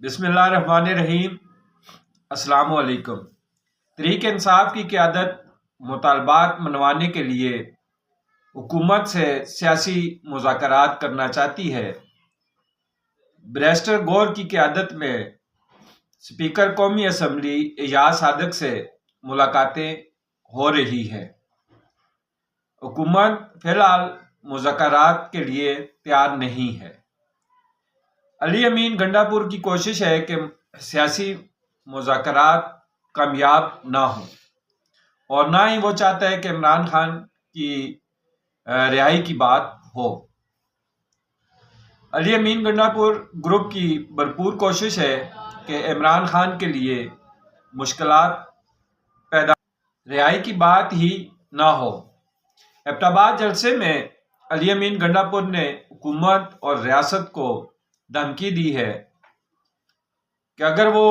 بسم اللہ الرحمن الرحیم۔ السلام علیکم۔ تحریک انصاف کی قیادت مطالبات منوانے کے لیے حکومت سے سیاسی مذاکرات کرنا چاہتی ہے۔ بیرسٹر گور کی قیادت میں اسپیکر قومی اسمبلی ایاز صادق سے ملاقاتیں ہو رہی ہیں۔ حکومت فی الحال مذاکرات کے لیے تیار نہیں ہے۔ علی امین گنڈا پور کی کوشش ہے کہ سیاسی مذاکرات کامیاب نہ ہوں اور نہ ہی وہ چاہتا ہے کہ عمران خان کی رہائی کی بات ہو۔ علی امین گنڈا پور گروپ کی بھرپور کوشش ہے کہ عمران خان کے لیے مشکلات پیدا رہائی کی بات ہی نہ ہو۔ ایبٹ آباد جلسے میں علی امین گنڈا پور نے حکومت اور ریاست کو دھمکی دی ہے کہ اگر وہ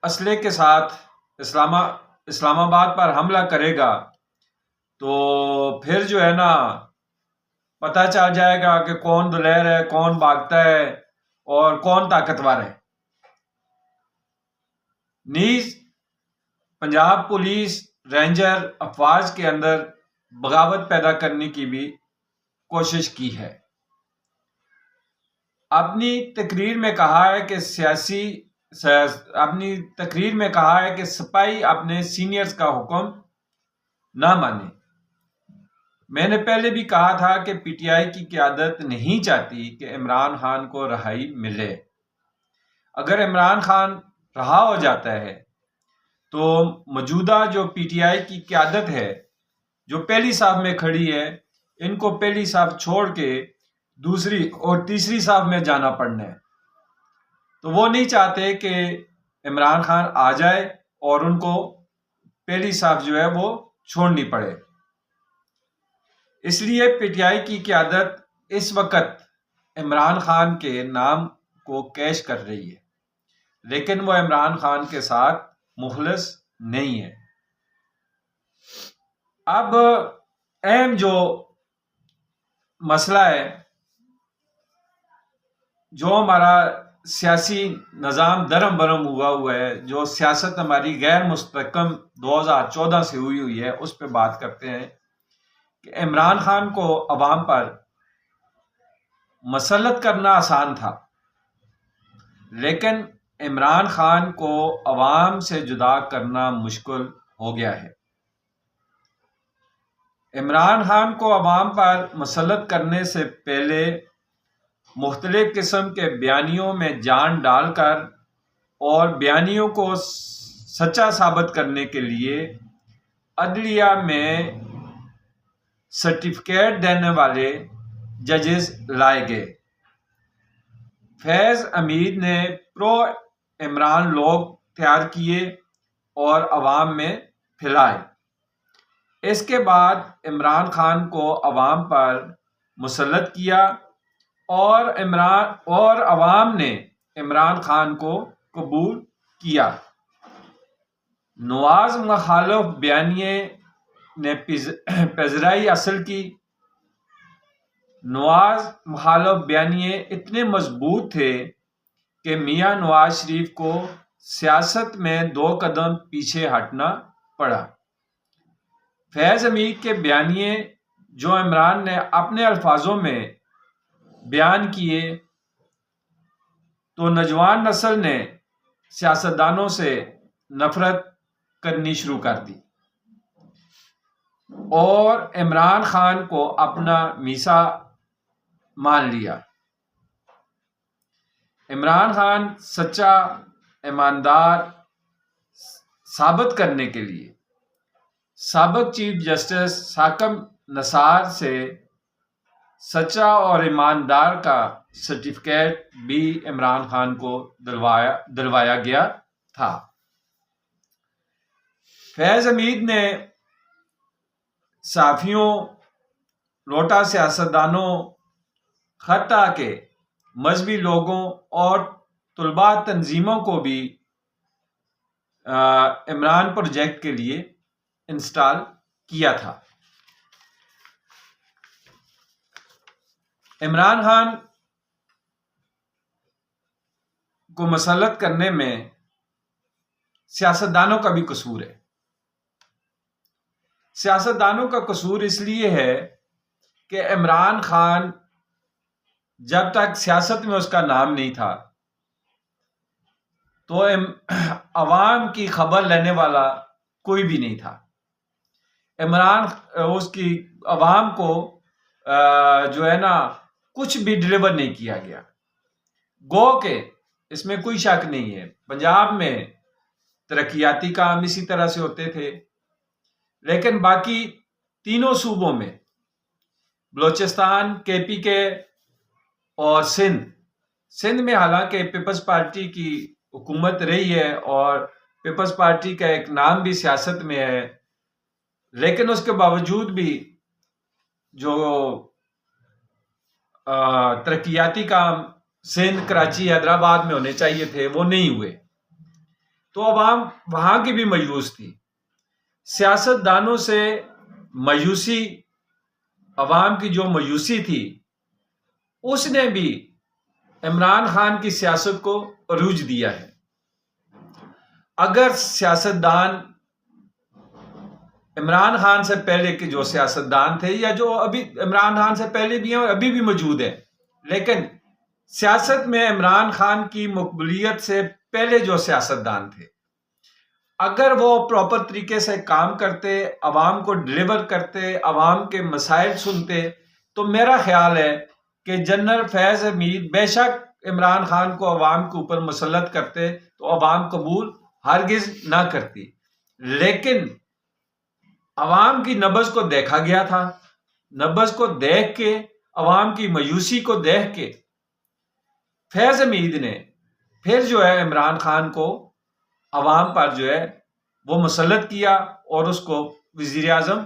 اسلحے کے ساتھ اسلام آباد پر حملہ کرے گا تو پھر جو ہے نا پتہ چل جائے گا کہ کون دلیر ہے، کون بھاگتا ہے اور کون طاقتور ہے۔ نیز پنجاب پولیس رینجر افواج کے اندر بغاوت پیدا کرنے کی بھی کوشش کی ہے۔ اپنی تقریر میں کہا ہے کہ سپاہی اپنے سینئرز کا حکم نہ مانے۔ میں نے پہلے بھی کہا تھا کہ پی ٹی آئی کی قیادت نہیں چاہتی کہ عمران خان کو رہائی ملے۔ اگر عمران خان رہا ہو جاتا ہے تو موجودہ جو پی ٹی آئی کی قیادت ہے، جو پہلی صف میں کھڑی ہے، ان کو پہلی صف چھوڑ کے دوسری اور تیسری صف میں جانا پڑنا ہے۔ تو وہ نہیں چاہتے کہ عمران خان آ جائے اور ان کو پہلی صف جو ہے وہ چھوڑنی پڑے۔ اس لیے پی ٹی آئی کی قیادت اس وقت عمران خان کے نام کو کیش کر رہی ہے، لیکن وہ عمران خان کے ساتھ مخلص نہیں ہے۔ اب اہم جو مسئلہ ہے، جو ہمارا سیاسی نظام درم برم ہوا ہے، جو سیاست ہماری غیر مستحکم 2014 سے ہوئی ہے، اس پہ بات کرتے ہیں کہ عمران خان کو عوام پر مسلط کرنا آسان تھا، لیکن عمران خان کو عوام سے جدا کرنا مشکل ہو گیا ہے۔ عمران خان کو عوام پر مسلط کرنے سے پہلے مختلف قسم کے بیانیوں میں جان ڈال کر اور بیانیوں کو سچا ثابت کرنے کے لیے عدلیہ میں سرٹیفکیٹ دینے والے ججز لائے گئے۔ فیض حمید نے پرو عمران لوگ تیار کیے اور عوام میں پھیلائے۔ اس کے بعد عمران خان کو عوام پر مسلط کیا اور عوام نے عمران خان کو قبول کیا۔ نواز مخالف بیانیے نے پذیرائی حاصل کی۔ نواز مخالف بیانیے اتنے مضبوط تھے کہ میاں نواز شریف کو سیاست میں 2 قدم پیچھے ہٹنا پڑا۔ فیض حمید کے بیانیے جو عمران نے اپنے الفاظوں میں بیان کیے تو نوجوان نسل نے سیاستدانوں سے نفرت کرنی شروع کر دی اور عمران خان کو اپنا میثا مان لیا۔ عمران خان سچا ایماندار ثابت کرنے کے لیے سابق چیف جسٹس حاکم نثار سے سچا اور ایماندار کا سرٹیفکیٹ بھی عمران خان کو دلوایا گیا تھا۔ فیض حمید نے صحافیوں، لوٹا سیاستدانوں، حتیٰ کہ مذہبی لوگوں اور طلباء تنظیموں کو بھی عمران پروجیکٹ کے لیے انسٹال کیا تھا۔ عمران خان کو مسلط کرنے میں سیاستدانوں کا بھی قصور ہے. سیاستدانوں کا قصور اس لیے ہے کہ عمران خان جب تک سیاست میں اس کا نام نہیں تھا تو عوام کی خبر لینے والا کوئی بھی نہیں تھا. عمران اس کی عوام کو جو ہے نا کچھ بھی ڈلیور نہیں کیا گیا. گو کہ اس میں کوئی شک نہیں ہے پنجاب میں ترقیاتی کام اسی طرح سے ہوتے تھے، لیکن باقی تینوں صوبوں میں بلوچستان، کے پی کے اور سندھ میں حالانکہ پیپلز پارٹی کی حکومت رہی ہے اور پیپلز پارٹی کا ایک نام بھی سیاست میں ہے، لیکن اس کے باوجود بھی جو ترقیاتی کام سندھ، کراچی، حیدرآباد میں ہونے چاہیے تھے وہ نہیں ہوئے. تو عوام وہاں کی بھی مایوس تھی. سیاستدانوں سے مایوسی، عوام کی جو مایوسی تھی اس نے بھی عمران خان کی سیاست کو عروج دیا ہے. اگر سیاستدان عمران خان سے پہلے کے جو سیاستدان تھے یا جو ابھی عمران خان سے پہلے بھی ہیں اور ابھی بھی موجود ہیں، لیکن سیاست میں عمران خان کی مقبولیت سے پہلے جو سیاستدان تھے، اگر وہ پراپر طریقے سے کام کرتے، عوام کو ڈلیور کرتے، عوام کے مسائل سنتے، تو میرا خیال ہے کہ جنرل فیض حمید بے شک عمران خان کو عوام کے اوپر مسلط کرتے تو عوام قبول ہرگز نہ کرتی. لیکن عوام کی نبض کو دیکھا گیا تھا. نبض کو دیکھ کے، عوام کی مایوسی کو دیکھ کے فیض حمید نے پھر جو ہے عمران خان کو عوام پر جو ہے وہ مسلط کیا اور اس کو وزیر اعظم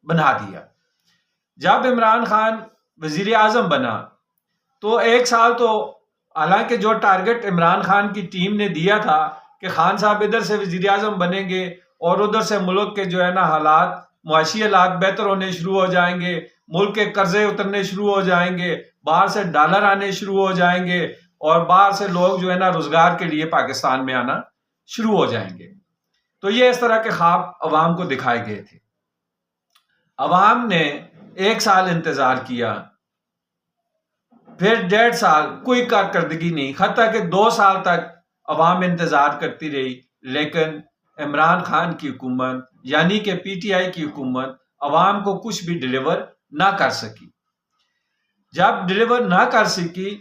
بنا دیا. جب عمران خان وزیر اعظم بنا تو ایک سال تو حالانکہ جو ٹارگٹ عمران خان کی ٹیم نے دیا تھا کہ خان صاحب ادھر سے وزیر اعظم بنیں گے اور ادھر سے ملک کے جو ہے نا حالات، معاشی حالات بہتر ہونے شروع ہو جائیں گے، ملک کے قرضے اترنے شروع ہو جائیں گے، باہر سے ڈالر آنے شروع ہو جائیں گے اور باہر سے لوگ جو ہے نا روزگار کے لیے پاکستان میں آنا شروع ہو جائیں گے. تو یہ اس طرح کے خواب عوام کو دکھائے گئے تھے. عوام نے ایک سال انتظار کیا، پھر 1.5 سال کوئی کارکردگی نہیں، حتیٰ کہ 2 سال تک عوام انتظار کرتی رہی، لیکن عمران خان کی حکومت یعنی کہ پی ٹی آئی کی حکومت عوام کو کچھ بھی ڈلیور نہ کر سکی. جب ڈلیور نہ کر سکی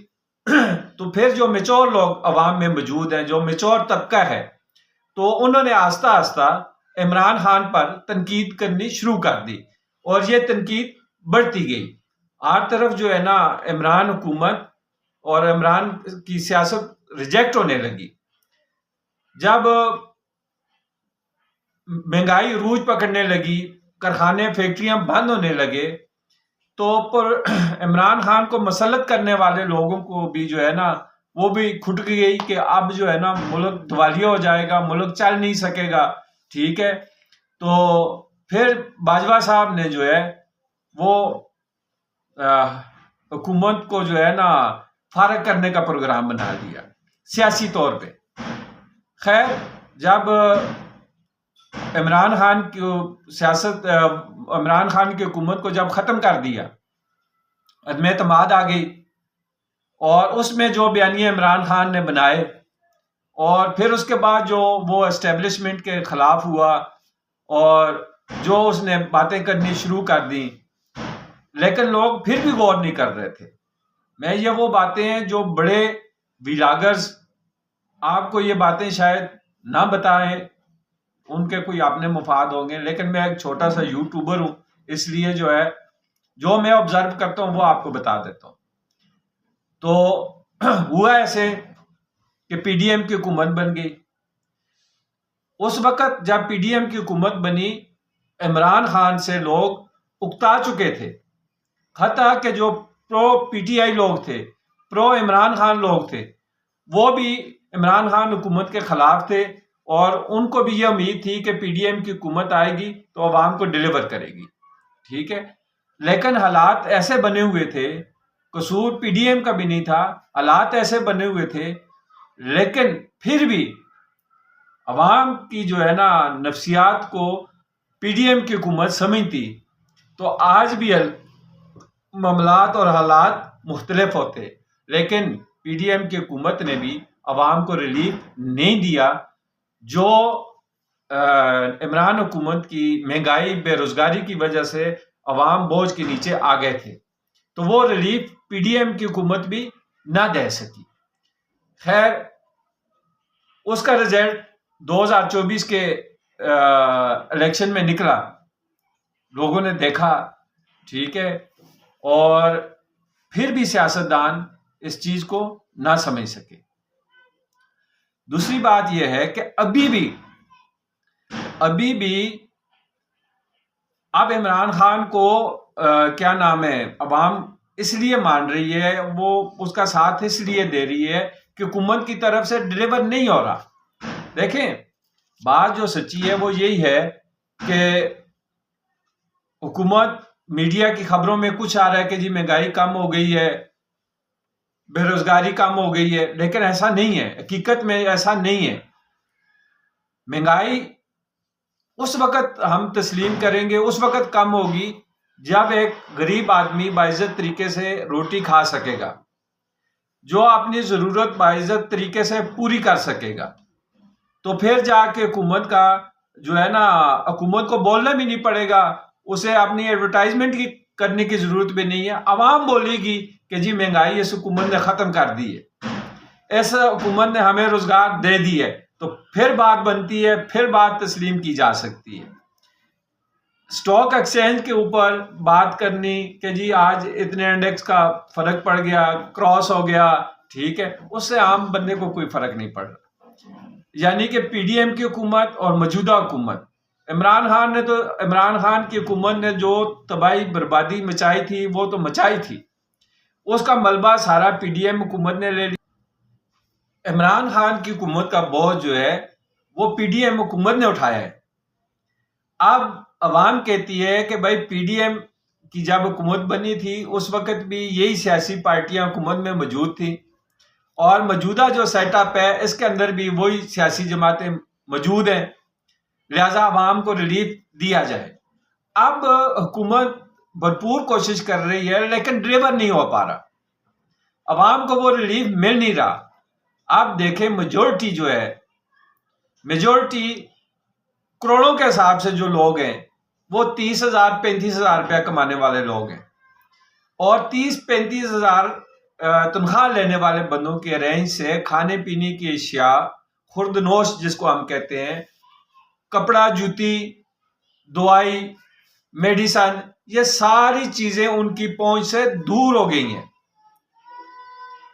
تو پھر جو میچور لوگ عوام میں موجود ہیں، جو میچور طبقہ ہے، تو انہوں نے آہستہ آہستہ عمران خان پر تنقید کرنی شروع کر دی اور یہ تنقید بڑھتی گئی. ہر طرف جو ہے نا عمران حکومت اور عمران کی سیاست ریجیکٹ ہونے لگی. جب مہنگائی عروج پکڑنے لگی، کارخانے، فیکٹریاں بند ہونے لگے، تو پر عمران خان کو مسلط کرنے والے لوگوں کو بھی جو ہے نا وہ بھی کھٹ گئی کہ اب جو ہے نا ملک دیوالیہ ہو جائے گا، ملک چل نہیں سکے گا. ٹھیک ہے، تو پھر باجوہ صاحب نے جو ہے وہ حکومت کو جو ہے نا فارغ کرنے کا پروگرام بنا دیا سیاسی طور پہ. خیر، جب عمران خان کی سیاست، عمران خان کی حکومت کو جب ختم کر دیا، عدم اعتماد آ گئی اور اس میں جو بیانیے عمران خان نے بنائے اور پھر اس کے بعد جو وہ اسٹیبلشمنٹ کے خلاف ہوا اور جو اس نے باتیں کرنی شروع کر دیں، لیکن لوگ پھر بھی غور نہیں کر رہے تھے. میں یہ وہ باتیں ہیں جو بڑے ویلاگرز آپ کو یہ باتیں شاید نہ بتائیں، ان کے کوئی اپنے مفاد ہوں گے، لیکن میں ایک چھوٹا سا یوٹیوبر ہوں، اس لیے جو ہے جو میں آبزرو کرتا ہوں وہ آپ کو بتا دیتا ہوں. تو ہوا ایسے کہ پی ڈی ایم کی حکومت بن گئی. اس وقت جب پی ڈی ایم کی حکومت بنی، عمران خان سے لوگ اکتا چکے تھے، حتیٰ کہ جو پرو پی ٹی آئی لوگ تھے، پرو عمران خان لوگ تھے، وہ بھی عمران خان حکومت کے خلاف تھے اور ان کو بھی یہ امید تھی کہ پی ڈی ایم کی حکومت آئے گی تو عوام کو ڈلیور کرے گی. ٹھیک ہے، لیکن حالات ایسے بنے ہوئے تھے، قصور پی ڈی ایم کا بھی نہیں تھا، حالات ایسے بنے ہوئے تھے لیکن پھر بھی عوام کی جو ہے نا نفسیات کو پی ڈی ایم کی حکومت سمجھتی تو آج بھی معاملات اور حالات مختلف ہوتے، لیکن پی ڈی ایم کی حکومت نے بھی عوام کو ریلیف نہیں دیا. جو عمران حکومت کی مہنگائی بے روزگاری کی وجہ سے عوام بوجھ کے نیچے آ گئے تھے، تو وہ ریلیف پی ڈی ایم کی حکومت بھی نہ دے سکی. خیر، اس کا رزلٹ 2024 کے الیکشن میں نکلا، لوگوں نے دیکھا، ٹھیک ہے، اور پھر بھی سیاستدان اس چیز کو نہ سمجھ سکے. دوسری بات یہ ہے کہ ابھی بھی اب عمران خان کو کیا نام ہے، عوام اس لیے مان رہی ہے، وہ اس کا ساتھ اس لیے دے رہی ہے کہ حکومت کی طرف سے ڈیلیور نہیں ہو رہا. دیکھیں، بات جو سچی ہے وہ یہی ہے کہ حکومت میڈیا کی خبروں میں کچھ آ رہا ہے کہ جی مہنگائی کم ہو گئی ہے، بے روزگاری کم ہو گئی ہے، لیکن ایسا نہیں ہے. حقیقت میں ایسا نہیں ہے. مہنگائی اس وقت ہم تسلیم کریں گے، اس وقت کم ہوگی جب ایک غریب آدمی باعزت طریقے سے روٹی کھا سکے گا، جو اپنی ضرورت باعزت طریقے سے پوری کر سکے گا. تو پھر جا کے حکومت کا جو ہے نا، حکومت کو بولنا بھی نہیں پڑے گا، اسے اپنی ایڈورٹائزمنٹ کی کرنے کی ضرورت بھی نہیں ہے. عوام بولے گی کہ جی مہنگائی اس حکومت نے ختم کر دی ہے، اس حکومت نے ہمیں روزگار دے دی ہے، تو پھر بات بنتی ہے، پھر بات تسلیم کی جا سکتی ہے. سٹاک ایکسچینج کے اوپر بات کرنی کہ جی آج اتنے انڈیکس کا فرق پڑ گیا، کراس ہو گیا، ٹھیک ہے، اس سے عام بندے کو کوئی فرق نہیں پڑ رہا. یعنی کہ پی ڈی ایم کی حکومت اور موجودہ حکومت، عمران خان کی حکومت نے جو تباہی بربادی مچائی تھی وہ تو مچائی تھی، اس کا ملبہ سارا پی ڈی ایم حکومت نے لے لیا. عمران خان کی حکومت کا بوجھ جو ہے وہ پی ڈی ایم حکومت نے اٹھایا ہے. اب عوام کہتی ہے کہ بھائی پی ڈی ایم کی جب حکومت بنی تھی اس وقت بھی یہی سیاسی پارٹیاں حکومت میں موجود تھیں، اور موجودہ جو سیٹ اپ ہے اس کے اندر بھی وہی سیاسی جماعتیں موجود ہیں، لہذا عوام کو ریلیف دیا جائے. اب حکومت بھرپور کوشش کر رہی ہے لیکن ڈیلیور نہیں ہو پا رہا، عوام کو وہ ریلیف مل نہیں رہا. آپ دیکھیں میجورٹی جو ہے، میجورٹی کروڑوں کے حساب سے جو لوگ ہیں وہ 30,000 35,000 روپیہ کمانے والے لوگ ہیں، اور 30-35,000 تنخواہ لینے والے بندوں کے رینج سے کھانے پینے کی اشیاء، خوردنوش جس کو ہم کہتے ہیں، کپڑا، جوتی، دوائی، میڈیسن، یہ ساری چیزیں ان کی پہنچ سے دور ہو گئی ہیں.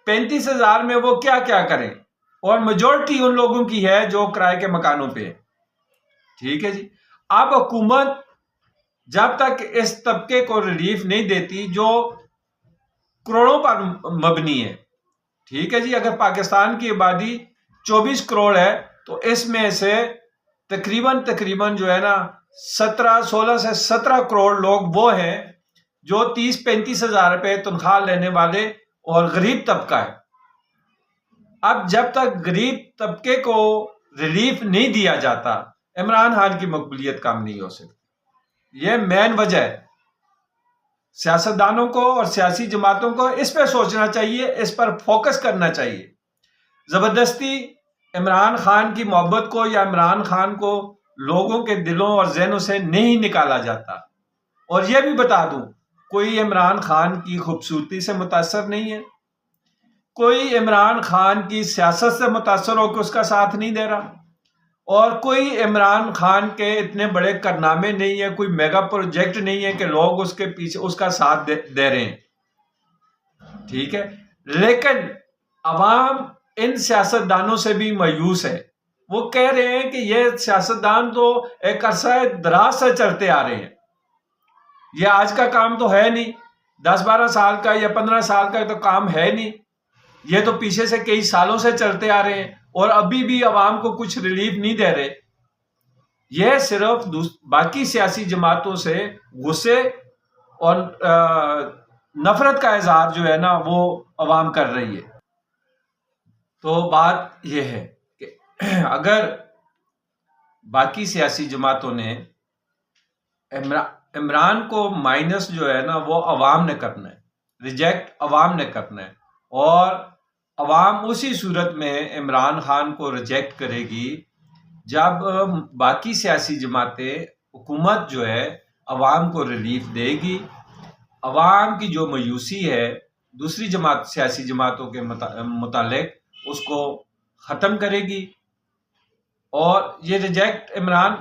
35,000 میں وہ کیا کیا کریں، اور میجورٹی ان لوگوں کی ہے جو کرائے کے مکانوں پہ ہے. ٹھیک ہے جی. اب حکومت جب تک اس طبقے کو ریلیف نہیں دیتی جو کروڑوں پر مبنی ہے، ٹھیک ہے جی، اگر پاکستان کی آبادی 24 کروڑ ہے تو اس میں سے تقریباً جو ہے نا 16 سے 17 کروڑ لوگ وہ ہیں جو 30-35,000 روپے تنخواہ لینے والے اور غریب طبقہ ہے. اب جب تک غریب طبقے کو ریلیف نہیں دیا جاتا عمران خان کی مقبولیت کم نہیں ہو سکتی. یہ مین وجہ ہے. سیاستدانوں کو اور سیاسی جماعتوں کو اس پہ سوچنا چاہیے، اس پر فوکس کرنا چاہیے. زبردستی عمران خان کی محبت کو یا عمران خان کو لوگوں کے دلوں اور ذہنوں سے نہیں نکالا جاتا. اور یہ بھی بتا دوں، کوئی عمران خان کی خوبصورتی سے متاثر نہیں ہے، کوئی عمران خان کی سیاست سے متاثر ہو کے اس کا ساتھ نہیں دے رہا، اور کوئی عمران خان کے اتنے بڑے کارنامے نہیں ہیں، کوئی میگا پروجیکٹ نہیں ہے کہ لوگ اس کے پیچھے اس کا ساتھ دے رہے ہیں. ٹھیک ہے، لیکن عوام ان سیاستدانوں سے بھی مایوس ہے. وہ کہہ رہے ہیں کہ یہ سیاستدان تو ایک عرصہ دراز سے چلتے آ رہے ہیں، یہ آج کا کام تو ہے نہیں، 10-12 سال کا یا 15 سال کا تو کام ہے نہیں، یہ تو پیچھے سے کئی سالوں سے چلتے آ رہے ہیں، اور ابھی بھی عوام کو کچھ ریلیف نہیں دے رہے. یہ صرف باقی سیاسی جماعتوں سے غصے اور نفرت کا اظہار جو ہے نا وہ عوام کر رہی ہے. تو بات یہ ہے کہ اگر باقی سیاسی جماعتوں نے عمران کو مائنس جو ہے نا وہ عوام نے کرنا ہے، ریجیکٹ عوام نے کرنا ہے، اور عوام اسی صورت میں عمران خان کو ریجیکٹ کرے گی جب باقی سیاسی جماعتیں، حکومت جو ہے عوام کو ریلیف دے گی، عوام کی جو مایوسی ہے دوسری سیاسی جماعتوں کے متعلق اس کو ختم کرے گی۔ اور یہ ریجیکٹ عمران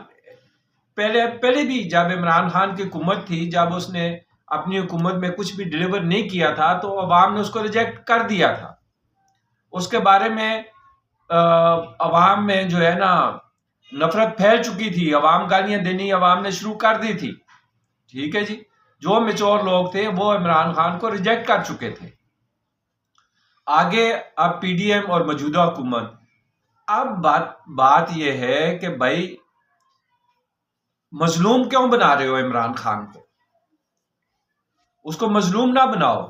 پہلے بھی جب عمران خان کی حکومت تھی، جب اس نے اپنی حکومت میں کچھ بھی ڈیلیور نہیں کیا تھا تو عوام نے اس کو ریجیکٹ کر دیا تھا۔ اس کے بارے میں عوام میں جو ہے نا نفرت پھیل چکی تھی، عوام گالیاں دینی عوام نے شروع کر دی تھی، ٹھیک ہے جی۔ جو میچور لوگ تھے وہ عمران خان کو ریجیکٹ کر چکے تھے۔ آگے اب پی ڈی ایم اور موجودہ حکومت، اب بات یہ ہے کہ بھائی مظلوم کیوں بنا رہے ہو عمران خان کو؟ اس کو مظلوم نہ بناؤ۔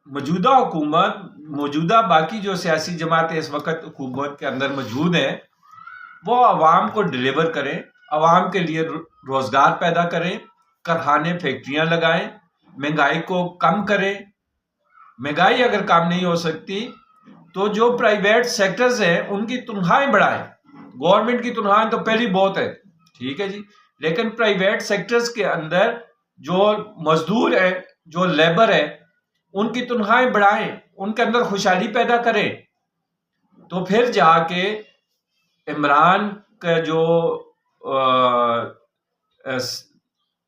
موجودہ حکومت، موجودہ باقی جو سیاسی جماعتیں اس وقت حکومت کے اندر موجود ہیں، وہ عوام کو ڈیلیور کریں، عوام کے لیے روزگار پیدا کریں، کارخانے فیکٹریاں لگائیں، مہنگائی کو کم کریں۔ مہنگائی اگر کم نہیں ہو سکتی تو جو پرائیویٹ سیکٹرز ہیں ان کی تنخواہیں بڑھائیں۔ گورنمنٹ کی تنخواہیں تو پہلی بہت ہے، ٹھیک ہے جی، لیکن پرائیویٹ سیکٹرز کے اندر جو مزدور ہیں، جو لیبر ہے، ان کی تنخواہیں بڑھائیں، ان کے اندر خوشحالی پیدا کریں، تو پھر جا کے عمران کا جو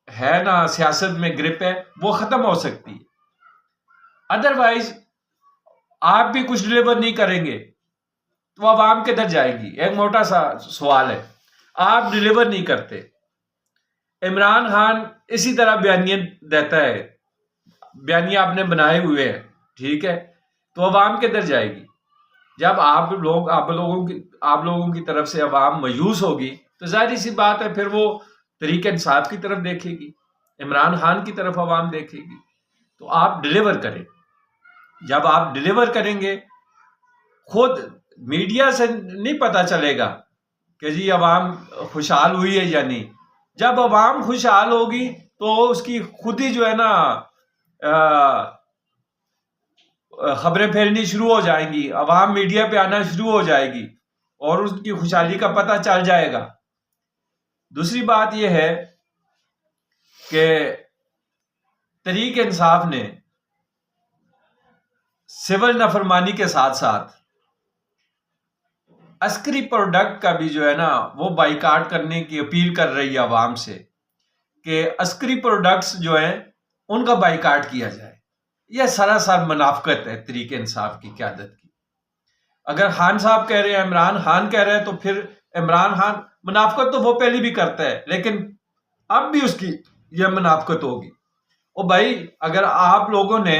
ہے نا سیاست میں گرپ ہے وہ ختم ہو سکتی ہے۔ ادروائز آپ بھی کچھ ڈیلیور نہیں کریں گے تو عوام کدھر جائے گی؟ ایک موٹا سا سوال ہے، آپ ڈیلیور نہیں کرتے، عمران خان اسی طرح بیانیے دیتا ہے، بیانیے آپ نے بنائے ہوئے ہیں، ٹھیک ہے، تو عوام کدھر جائے گی؟ جب آپ لوگوں کی طرف سے عوام مایوس ہوگی تو ظاہری سی بات ہے پھر وہ طریق انصاف کی طرف دیکھے گی، عمران خان کی طرف عوام دیکھے گی۔ تو آپ ڈیلیور کریں۔ جب آپ ڈیلیور کریں گے، خود میڈیا سے نہیں پتا چلے گا کہ جی عوام خوشحال ہوئی ہے یا نہیں۔ جب عوام خوشحال ہوگی تو اس کی خود ہی جو ہے نا خبریں پھیلنی شروع ہو جائیں گی، عوام میڈیا پہ آنا شروع ہو جائے گی اور اس کی خوشحالی کا پتہ چل جائے گا۔ دوسری بات یہ ہے کہ تحریک انصاف نے سول نافرمانی کے ساتھ ساتھ عسکری پروڈکٹ کا بھی جو ہے نا وہ بائیکاٹ کرنے کی اپیل کر رہی ہے عوام سے کہ عسکری پروڈکٹس جو ہیں ان کا بائیکاٹ کیا جائے۔ یہ سراسر منافقت ہے تحریک انصاف کی قیادت کی۔ اگر خان صاحب کہہ رہے ہیں، عمران خان کہہ رہے ہیں، تو پھر عمران خان، منافقت تو وہ پہلے بھی کرتا ہے لیکن اب بھی اس کی یہ منافقت ہوگی۔ او بھائی، اگر آپ لوگوں نے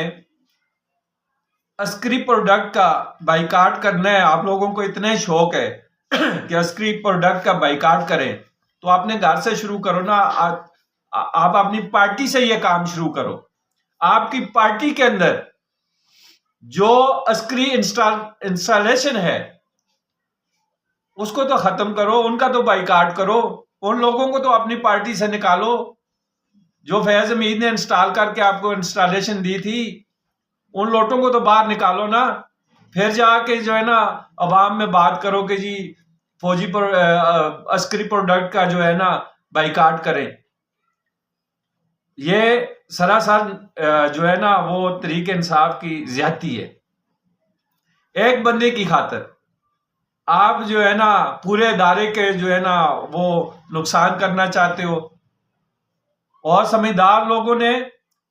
عسکری پروڈکٹ کا بائیکاٹ کرنا ہے، آپ لوگوں کو اتنا شوق ہے کہ عسکری پروڈکٹ کا بائیکاٹ کریں، تو آپ نے گھر سے شروع کرو نا، آپ اپنی پارٹی سے یہ کام شروع کرو۔ آپ کی پارٹی کے اندر جو عسکری انسٹالیشن ہے اس کو تو ختم کرو، ان کا تو بائیکاٹ کرو، ان لوگوں کو تو اپنی پارٹی سے نکالو جو فیض حمید نے انسٹال کر کے آپ کو انسٹالیشن دی تھی، ان لوٹوں کو تو باہر نکالو نا۔ پھر جا کے جو ہے نا عوام میں بات کرو کہ جی فوجی پر عسکری پروڈکٹ کا جو ہے نا بائیکاٹ کریں۔ یہ سراسر جو ہے نا وہ تحریک انصاف کی زیادتی ہے۔ ایک بندے کی خاطر آپ جو ہے نا پورے ادارے کے جو ہے نا وہ نقصان کرنا چاہتے ہو، اور سمجھدار لوگوں نے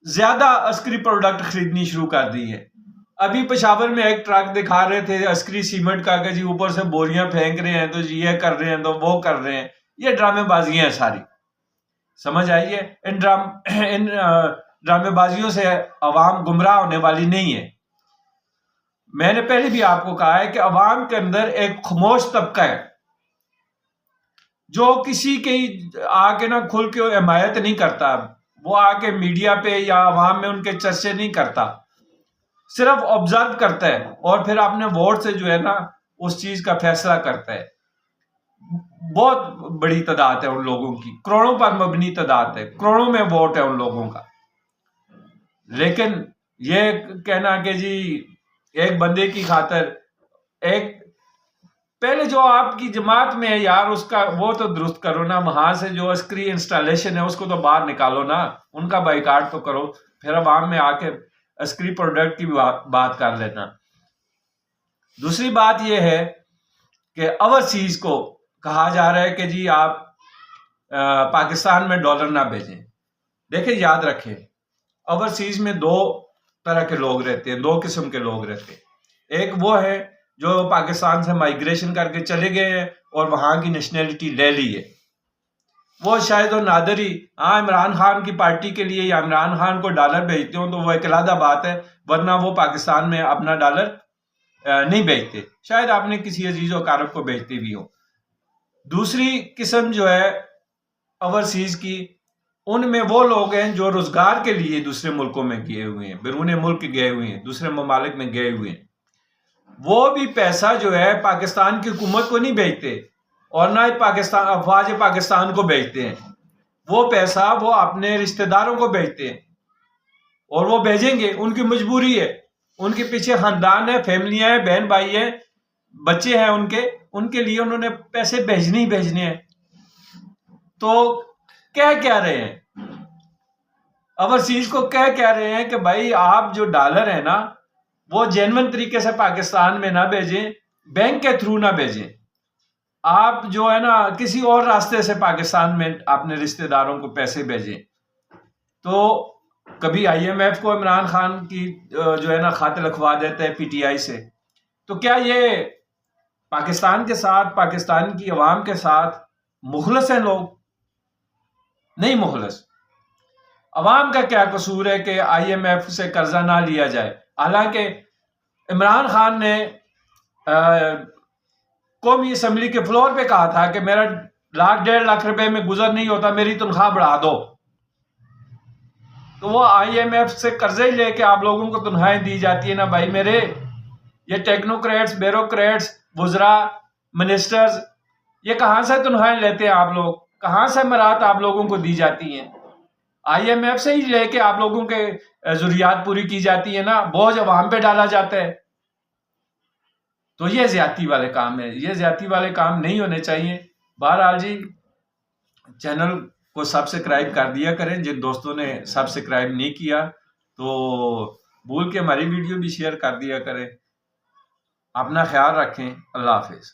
زیادہ عسکری پروڈکٹ خریدنی شروع کر دی ہے۔ ابھی پشاور میں ایک ٹرک دکھا رہے تھے عسکری سیمنٹ کا کہ جی اوپر سے بوریاں پھینک رہے ہیں، تو جی یہ کر رہے ہیں تو وہ کر رہے ہیں۔ یہ ڈرامے بازیاں ہیں ساری، سمجھ آئیے؟ ان ڈرامے بازیوں سے عوام گمراہ ہونے والی نہیں ہے۔ میں نے پہلے بھی آپ کو کہا ہے کہ عوام کے اندر ایک خاموش طبقہ ہے جو کسی کی آ کے نہ کھل کے حمایت نہیں کرتا، وہ آ کے میڈیا پہ یا عوام میں ان کے چرچے نہیں کرتا۔ صرف آبزرو کرتا ہے اور پھر اپنے ووٹ سے جو ہے نا اس چیز کا فیصلہ کرتا ہے. بہت بڑی تعداد ہے ان لوگوں کی، کروڑوں پر مبنی تعداد ہے، کروڑوں میں ووٹ ہے ان لوگوں کا. لیکن یہ کہنا کہ جی ایک بندے کی خاطر ایک پہلے جو آپ کی جماعت میں ہے یار اس کا وہ تو درست کرو نا، وہاں سے جو عسکری انسٹالیشن ہے اس کو تو باہر نکالو نا، ان کا بائیکاٹ تو کرو، پھر عوام میں آ کے عسکری پروڈکٹ کی بات کر لینا. دوسری بات یہ ہے کہ اوورسیز کو کہا جا رہا ہے کہ جی آپ پاکستان میں ڈالر نہ بھیجیں. دیکھیں یاد رکھیں اوورسیز میں دو طرح کے لوگ رہتے ہیں، دو قسم کے لوگ رہتے ہیں. ایک وہ ہے جو پاکستان سے مائگریشن کر کے چلے گئے ہیں اور وہاں کی نیشنلٹی لے لی ہے. وہ شاید و نادر ہی عمران خان کی پارٹی کے لیے یا عمران خان کو ڈالر بھیجتے ہوں تو وہ ایک علیحدہ بات ہے، ورنہ وہ پاکستان میں اپنا ڈالر نہیں بھیجتے. شاید آپ نے کسی عزیز و اقارب کو بھیجتے بھی ہو. دوسری قسم جو ہے اوورسیز کی، ان میں وہ لوگ ہیں جو روزگار کے لیے دوسرے ملکوں میں گئے ہوئے ہیں، بیرون ملک گئے ہوئے ہیں، دوسرے ممالک میں گئے ہوئے ہیں. وہ بھی پیسہ جو ہے پاکستان کی حکومت کو نہیں بھیجتے اور نہ پاکستان افواج پاکستان کو بھیجتے ہیں. وہ پیسہ وہ اپنے رشتہ داروں کو بھیجتے ہیں اور وہ بھیجیں گے، ان کی مجبوری ہے، ان کے پیچھے خاندان ہے، فیملیاں ہیں، بہن بھائی ہیں، بچے ہیں ان کے لیے انہوں نے پیسے بھیجنے ہی بھیجنے ہیں. تو کہہ رہے ہیں اوورسیز کو کہہ رہے ہیں کہ بھائی آپ جو ڈالر ہے نا وہ جینون طریقے سے پاکستان میں نہ بھیجیں، بینک کے تھرو نہ بھیجیں، آپ جو ہے نا کسی اور راستے سے پاکستان میں اپنے رشتہ داروں کو پیسے بھیجیں. تو کبھی آئی ایم ایف کو عمران خان کی جو ہے نا خط لکھوا دیتا ہے پی ٹی آئی سے. تو کیا یہ پاکستان کے ساتھ، پاکستان کی عوام کے ساتھ مخلص ہیں لوگ؟ نہیں مخلص. عوام کا کیا قصور ہے کہ آئی ایم ایف سے قرضہ نہ لیا جائے؟ حالانکہ عمران خان نے قومی اسمبلی کے فلور پہ کہا تھا کہ میرا 1.5 روپے میں گزر نہیں ہوتا، میری تنخواہ بڑھا دو. تو وہ آئی ایم ایف سے قرضے ہی لے کے آپ لوگوں کو تنخواہیں دی جاتی ہے نا بھائی میرے. یہ ٹیکنوکریٹس، بیوروکریٹس، وزراء، منسٹرز، یہ کہاں سے تنخواہیں لیتے ہیں آپ لوگ؟ کہاں سے مراد آپ لوگوں کو دی جاتی ہیں؟ آئی ایم ایف سے ہی لے کے آپ لوگوں کے ضروریات پوری کی جاتی ہے نا، بوجھ عوام پہ ڈالا جاتا ہے. تو یہ زیادتی والے کام ہے، یہ زیادتی والے کام نہیں ہونے چاہیے. بہرحال جی چینل کو سبسکرائب کر دیا کریں، جن دوستوں نے سبسکرائب نہیں کیا تو بھول کے ہماری ویڈیو بھی شیئر کر دیا کریں. اپنا خیال رکھیں. اللہ حافظ.